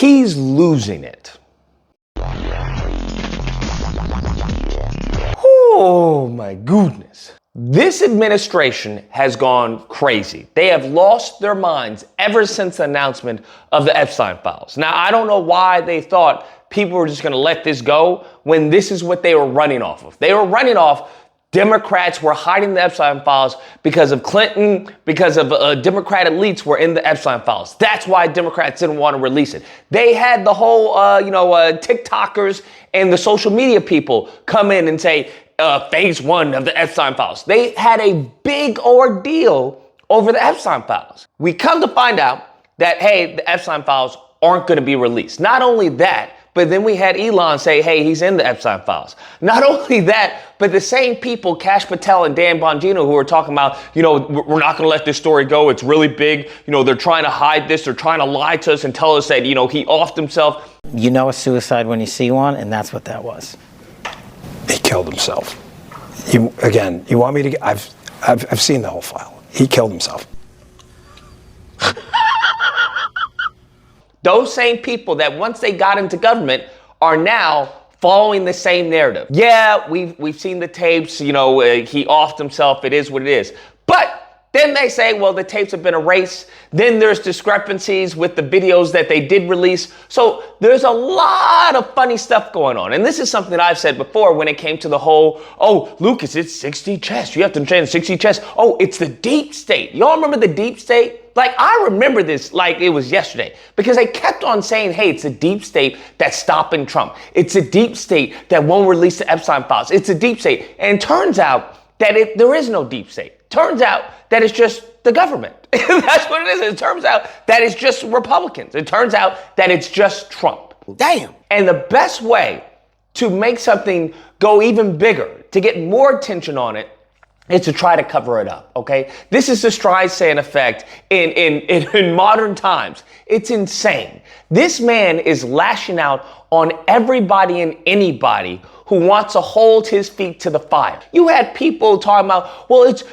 he's losing it. Oh my goodness. This administration has gone crazy. They have lost their minds ever since the announcement of the Epstein files. Now, I don't know why they thought people were just going to let this go when this is what they were running off of. They were running off Democrats were hiding the Epstein files because of Clinton, because of Democrat elites were in the Epstein files. That's why Democrats didn't want to release it. They had the whole, TikTokers and the social media people come in and say, phase one of the Epstein files. They had a big ordeal over the Epstein files. We come to find out that, hey, the Epstein files aren't going to be released. Not only that, but then we had Elon say, hey, he's in the Epstein files. Not only that, but the same people, Kash Patel and Dan Bongino, who are talking about, we're not going to let this story go. It's really big. They're trying to hide this. They're trying to lie to us and tell us that, he offed himself. You know a suicide when you see one, and that's what that was. He killed himself. You want me to get, I've seen the whole file. He killed himself. Those same people that once they got into government are now following the same narrative. Yeah, we've seen the tapes, he offed himself, it is what it is. But then they say, well, the tapes have been erased. Then there's discrepancies with the videos that they did release. So there's a lot of funny stuff going on. And this is something that I've said before when it came to the whole, oh, Lucas, it's 60 chess. You have to understand 60 chess. Oh, it's the deep state. Y'all remember the deep state? Like, I remember this like it was yesterday because they kept on saying, hey, it's a deep state that's stopping Trump. It's a deep state that won't release the Epstein files. It's a deep state. And it turns out that there is no deep state. Turns out that it's just the government. That's what it is. It turns out that it's just Republicans. It turns out that it's just Trump. Damn. And the best way to make something go even bigger, to get more attention on it, is to try to cover it up, okay? This is the Streisand Effect in modern times. It's insane. This man is lashing out on everybody and anybody who wants to hold his feet to the fire. You had people talking about, well, it's,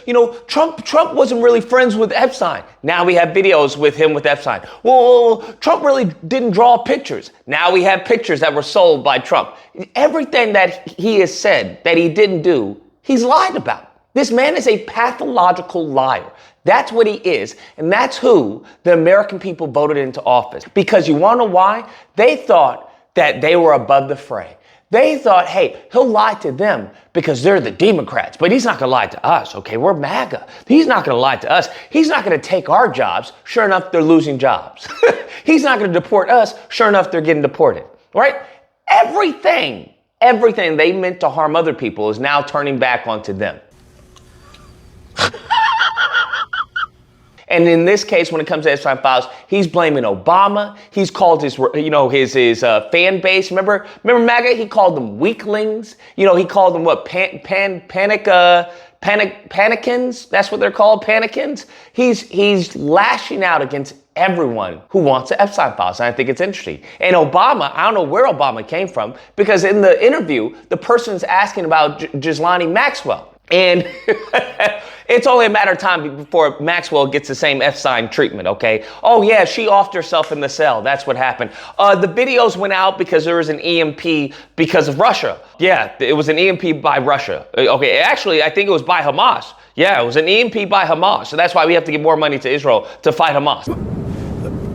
Trump wasn't really friends with Epstein. Now we have videos with him with Epstein. Well, Trump really didn't draw pictures. Now we have pictures that were sold by Trump. Everything that he has said that he didn't do, he's lied about. This man is a pathological liar. That's what he is. And that's who the American people voted into office. Because you want to know why? They thought that they were above the fray. They thought, hey, he'll lie to them because they're the Democrats, but he's not going to lie to us. Okay, we're MAGA. He's not going to lie to us. He's not going to take our jobs. Sure enough, they're losing jobs. He's not going to deport us. Sure enough, they're getting deported. Right? Everything they meant to harm other people is now turning back onto them. And in this case, when it comes to Epstein files, he's blaming Obama. He's called his fan base. Remember MAGA? He called them weaklings. He called them what? Panicans. That's what they're called, panicans. He's lashing out against everyone who wants the Epstein files. And I think it's interesting. And Obama, I don't know where Obama came from, because in the interview, the person's asking about Ghislaine Maxwell. And it's only a matter of time before Maxwell gets the same Epstein treatment, okay? Oh, yeah, she offed herself in the cell. That's what happened. The videos went out because there was an EMP because of Russia. Yeah, it was an EMP by Russia. Okay, actually, I think it was by Hamas. Yeah, it was an EMP by Hamas. So that's why we have to give more money to Israel to fight Hamas.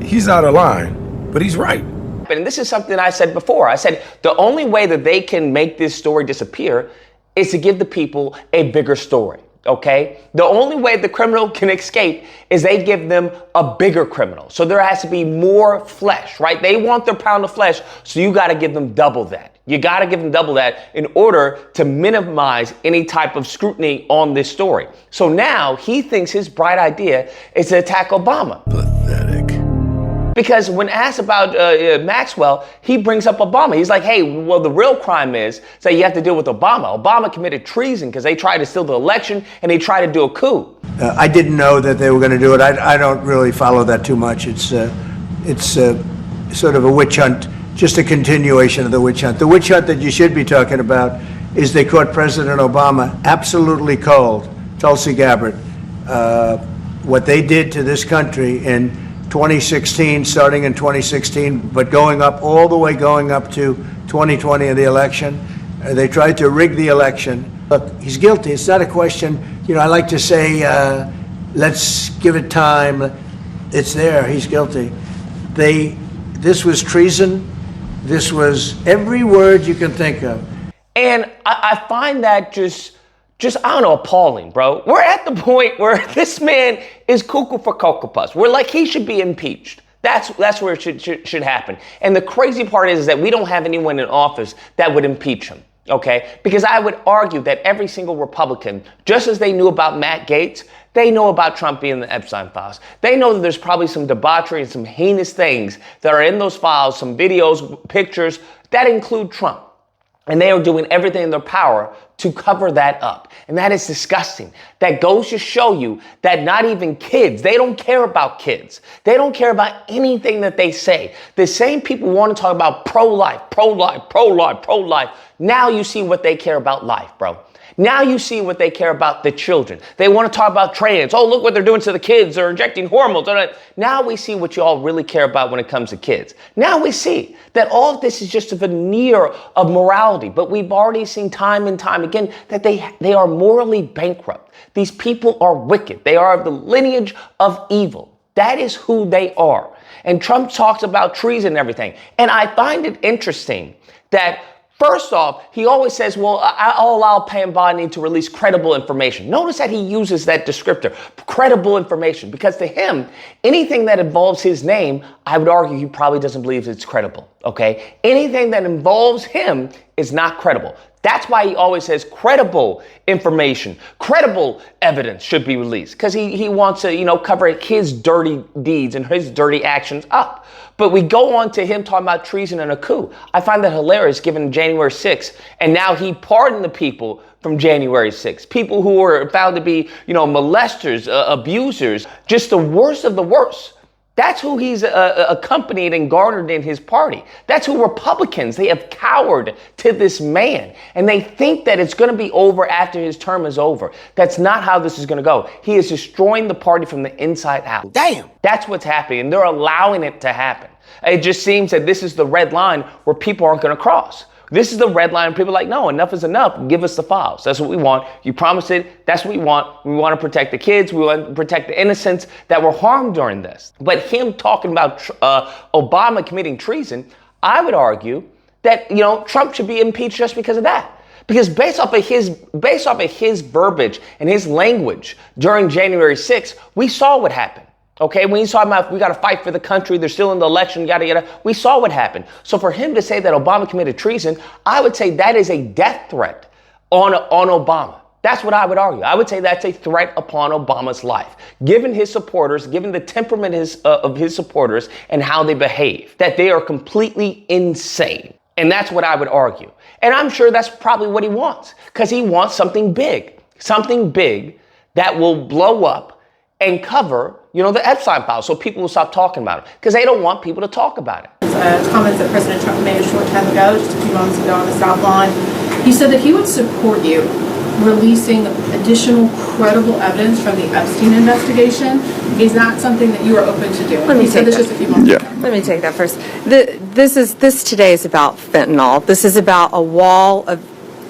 He's out of line, but he's right. And this is something I said before. I said the only way that they can make this story disappear is to give the people a bigger story, okay? The only way the criminal can escape is they give them a bigger criminal. So there has to be more flesh, right? They want their pound of flesh, so you gotta give them double that. You gotta give them double that in order to minimize any type of scrutiny on this story. So now he thinks his bright idea is to attack Obama. Pathetic. Because when asked about Maxwell, he brings up Obama. He's like, hey, well, the real crime is, you have to deal with Obama. Obama committed treason because they tried to steal the election and they tried to do a coup. I didn't know that they were going to do it. I don't really follow that too much. It's sort of a witch hunt, just a continuation of the witch hunt. The witch hunt that you should be talking about is they caught President Obama absolutely cold, Tulsi Gabbard. What they did to this country in 2016, starting in 2016, but going up all the way going up to 2020 in the election. They tried to rig the election. Look, he's guilty. It's not a question. I like to say, let's give it time. It's there. He's guilty. This was treason. This was every word you can think of. And I find that just I don't know, appalling, bro. We're at the point where this man is cuckoo for Cocoa Puffs. We're like, he should be impeached. That's where it should happen. And the crazy part is that we don't have anyone in office that would impeach him, okay? Because I would argue that every single Republican, just as they knew about Matt Gaetz, they know about Trump being the Epstein files. They know that there's probably some debauchery and some heinous things that are in those files, some videos, pictures that include Trump. And they are doing everything in their power to cover that up. And that is disgusting. That goes to show you that not even kids, they don't care about kids. They don't care about anything that they say. The same people want to talk about pro-life, pro-life, pro-life, pro-life. Now you see what they care about life, bro. Now you see what they care about the children. They want to talk about trans. Oh, look what they're doing to the kids. They're injecting hormones. Now we see what you all really care about when it comes to kids. Now we see that all of this is just a veneer of morality. But we've already seen time and time again that they are morally bankrupt. These people are wicked. They are of the lineage of evil. That is who they are. And Trump talks about treason and everything. And I find it interesting that first off, he always says, well, I'll allow Pam Bondi to release credible information. Notice that he uses that descriptor, credible information, because to him, anything that involves his name, I would argue he probably doesn't believe it's credible, okay? Anything that involves him is not credible. That's why he always says credible information, credible evidence should be released, because he wants to, cover his dirty deeds and his dirty actions up. But we go on to him talking about treason and a coup. I find that hilarious given January 6th. And now he pardoned the people from January 6th. People who were found to be, molesters, abusers, just the worst of the worst. That's who he's accompanied and garnered in his party. That's who Republicans, they have cowered to this man. And they think that it's going to be over after his term is over. That's not how this is going to go. He is destroying the party from the inside out. Damn. That's what's happening. And they're allowing it to happen. It just seems that this is the red line where people aren't going to cross. This is the red line. People are like, no, enough is enough. Give us the files. That's what we want. You promised it. That's what we want. We want to protect the kids. We want to protect the innocents that were harmed during this. But him talking about Obama committing treason, I would argue that, Trump should be impeached just because of that. Because based off of his verbiage and his language during January 6th, we saw what happened. Okay, when he's talking about we got to fight for the country, they're still in the election, yada, yada, we saw what happened. So for him to say that Obama committed treason, I would say that is a death threat on Obama. That's what I would argue. I would say that's a threat upon Obama's life, given his supporters, given the temperament of his supporters and how they behave, that they are completely insane. And that's what I would argue. And I'm sure that's probably what he wants, because he wants something big that will blow up and cover, the Epstein files, so people will stop talking about it, because they don't want people to talk about it. Comments that President Trump made a short time ago, just a few months ago on the South Lawn, he said that he would support you releasing additional credible evidence from the Epstein investigation. Is that something that you are open to doing? He said this just a few months ago. Let me take that first. This today is about fentanyl. This is about a wall of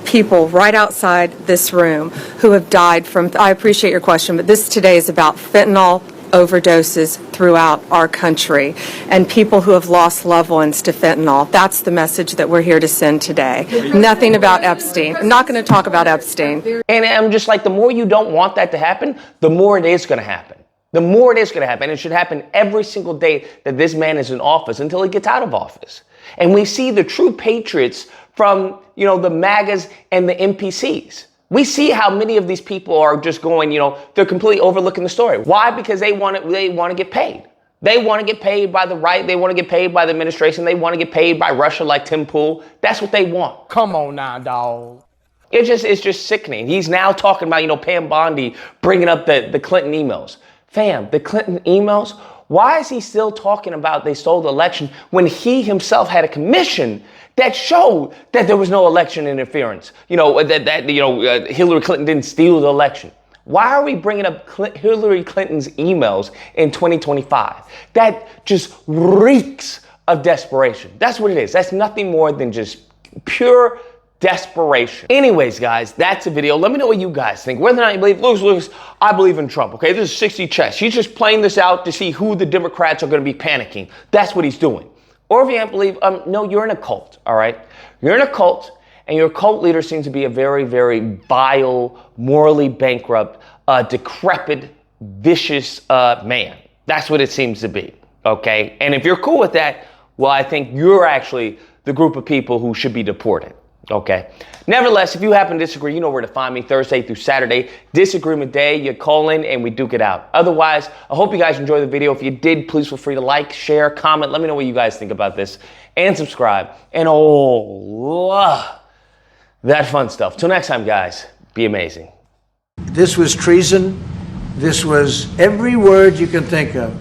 people right outside this room who have died from, I appreciate your question, but this today is about fentanyl overdoses throughout our country and people who have lost loved ones to fentanyl. That's the message that we're here to send today. Nothing about Epstein. I'm not going to talk about Epstein. And I'm just like, the more you don't want that to happen, the more it is going to happen. The more it is going to happen. It should happen every single day that this man is in office until he gets out of office. And we see the true patriots from, the MAGAs and the NPCs. We see how many of these people are just going, they're completely overlooking the story. Why? Because they want to get paid. They want to get paid by the right. They want to get paid by the administration. They want to get paid by Russia like Tim Pool. That's what they want. Come on now, dog. It's just sickening. He's now talking about, Pam Bondi bringing up the Clinton emails. Fam, the Clinton emails, why is he still talking about they stole the election when he himself had a commission that showed that there was no election interference? Hillary Clinton didn't steal the election. Why are we bringing up Hillary Clinton's emails in 2025? That just reeks of desperation. That's what it is. That's nothing more than just pure desperation. Anyways, guys, that's a video. Let me know what you guys think. Whether or not you believe, Lucas, I believe in Trump, okay? This is 60 chess. He's just playing this out to see who the Democrats are going to be panicking. That's what he's doing. Or if you can't believe, no, you're in a cult, all right? You're in a cult, and your cult leader seems to be a very, very vile, morally bankrupt, decrepit, vicious man. That's what it seems to be, okay? And if you're cool with that, well, I think you're actually the group of people who should be deported. Okay. Nevertheless, if you happen to disagree, you know where to find me Thursday through Saturday. Disagreement day, you call in and we duke it out. Otherwise, I hope you guys enjoyed the video. If you did, please feel free to like, share, comment. Let me know what you guys think about this and subscribe and that fun stuff. Till next time, guys, be amazing. This was treason. This was every word you can think of.